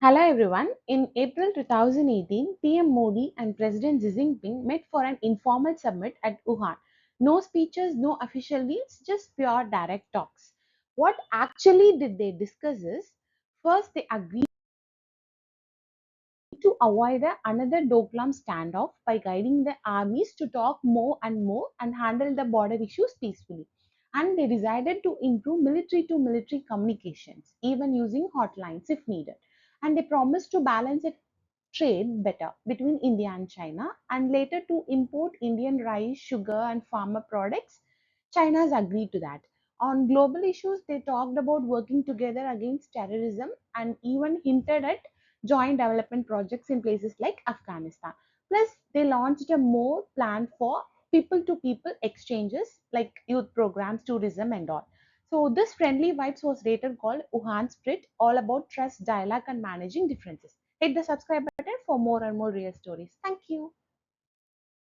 Hello everyone. In April 2018, PM Modi and President Xi Jinping met for an informal summit at Wuhan. No speeches, no official deals, just pure direct talks. What actually did they discuss is first they agreed to avoid another Doklam standoff by guiding the armies to talk more and more and handle the border issues peacefully. And they decided to improve military to military communications, even using hotlines if needed. And they promised to balance it trade better between India and China, and later to import Indian rice, sugar, and farmer products. China has agreed to that. On global issues, they talked about working together against terrorism and even hinted at joint development projects in places like Afghanistan. Plus, they launched a more plan for people to people exchanges like youth programs, tourism, and all. So, this friendly vibes was later called Wuhan Spirit, all about trust, dialogue, and managing differences. Hit the subscribe button for more and more real stories. Thank you.